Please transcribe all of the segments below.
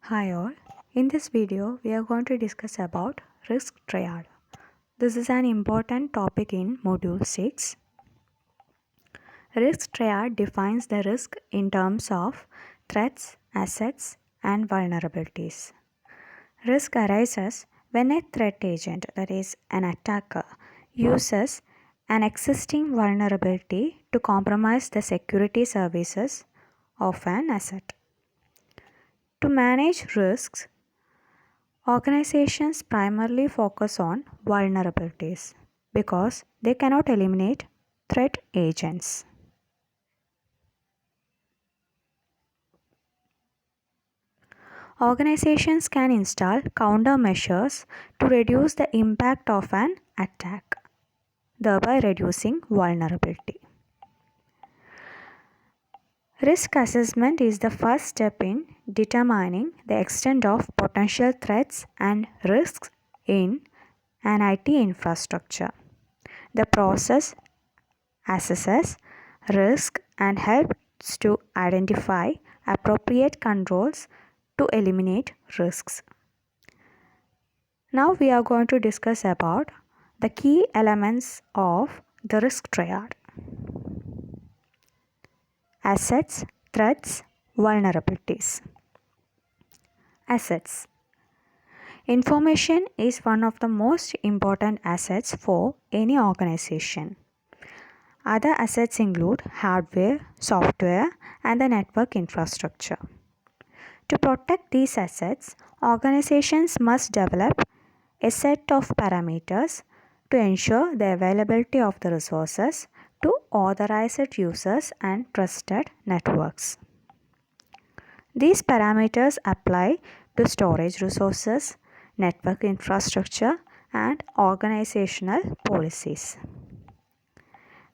Hi all. In this video, we are going to discuss about risk triad. This is an important topic in module 6. Risk triad defines the risk in terms of threats, assets, and vulnerabilities. Risk arises when a threat agent, that is an attacker, uses an existing vulnerability to compromise the security services of an asset. To manage risks, organizations primarily focus on vulnerabilities because they cannot eliminate threat agents. Organizations can install countermeasures to reduce the impact of an attack, thereby reducing vulnerability. Risk assessment is the first step in determining the extent of potential threats and risks in an IT infrastructure. The process assesses risk and helps to identify appropriate controls to eliminate risks. Now we are going to discuss about the key elements of the risk triad: assets, threats, vulnerabilities. Assets. Information is one of the most important assets for any organization. Other assets include hardware, software, and the network infrastructure. To protect these assets, organizations must develop a set of parameters to ensure the availability of the resources to authorized users and trusted networks. These parameters apply to storage resources, network infrastructure, and organizational policies.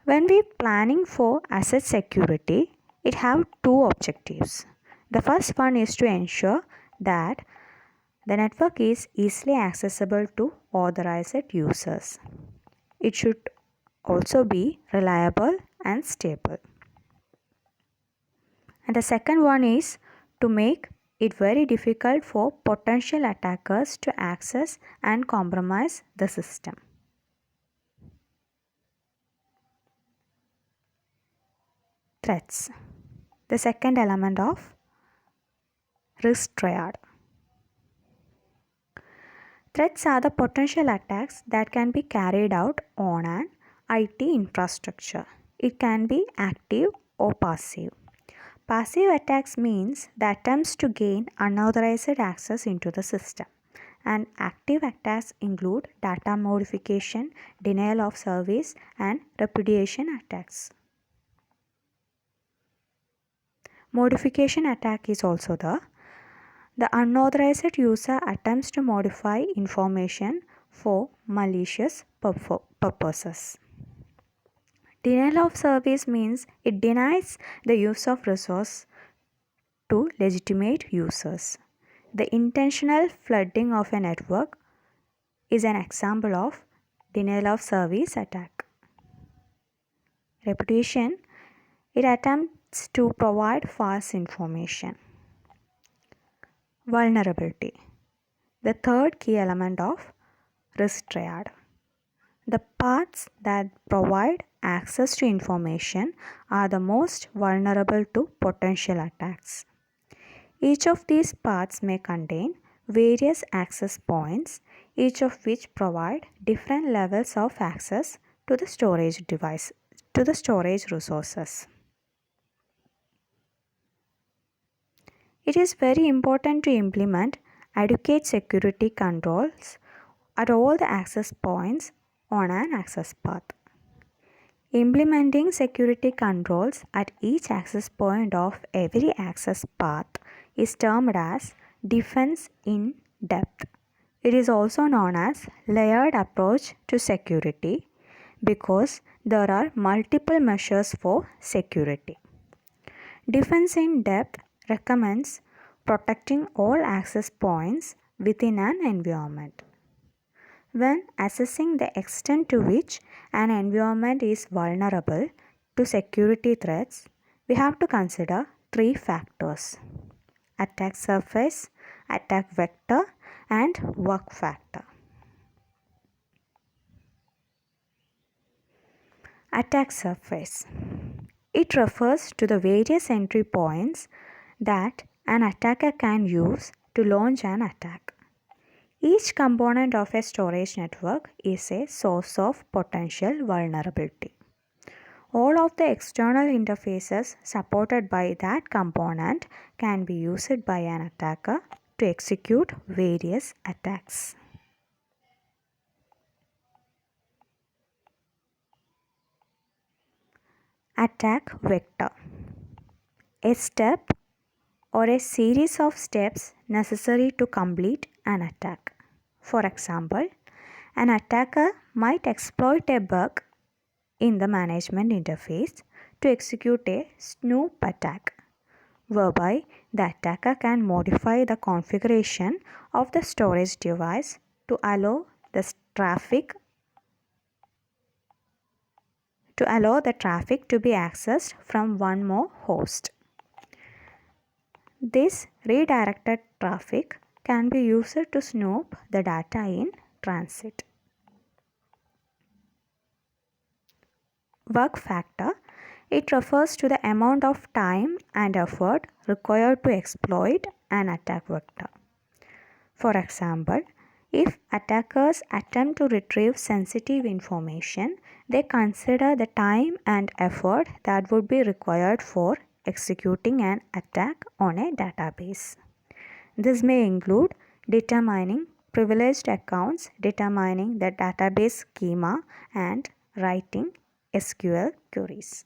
When we planning for asset security, it have two objectives. The first one is to ensure that the network is easily accessible to authorized users. It should also be reliable and stable. And the second one is to make it very difficult for potential attackers to access and compromise the system. Threats. The second element of risk triad. Threats are the potential attacks that can be carried out on an IT infrastructure. It can be active or passive. Passive attacks means the attempts to gain unauthorized access into the system. And active attacks include data modification, denial of service, and repudiation attacks. Modification attack is also the unauthorized user attempts to modify information for malicious purposes. Denial of service means it denies the use of resource to legitimate users. The intentional flooding of a network is an example of denial of service attack. Repudiation, it attempts to provide false information. Vulnerability, the third key element of risk triad. The paths that provide access to information are the most vulnerable to potential attacks. Each of these paths may contain various access points, each of which provide different levels of access to the storage resources. It is very important to implement adequate security controls at all the access points on an access path. Implementing security controls at each access point of every access path is termed as defense in depth. It is also known as layered approach to security because there are multiple measures for security. Defense in depth recommends protecting all access points within an environment. When assessing the extent to which an environment is vulnerable to security threats, we have to consider three factors: attack surface, attack vector, and work factor. Attack surface. It refers to the various entry points that an attacker can use to launch an attack. Each component of a storage network is a source of potential vulnerability. All of the external interfaces supported by that component can be used by an attacker to execute various attacks. Attack vector. A step or a series of steps necessary to complete an attack. For example, an attacker might exploit a bug in the management interface to execute a snoop attack, whereby the attacker can modify the configuration of the storage device to allow the traffic to be accessed from one more host. This redirected traffic can be used to snoop the data in transit. Work factor. It refers to the amount of time and effort required to exploit an attack vector. For example, if attackers attempt to retrieve sensitive information, they consider the time and effort that would be required for executing an attack on a database. This may include determining privileged accounts, determining the database schema, and writing SQL queries.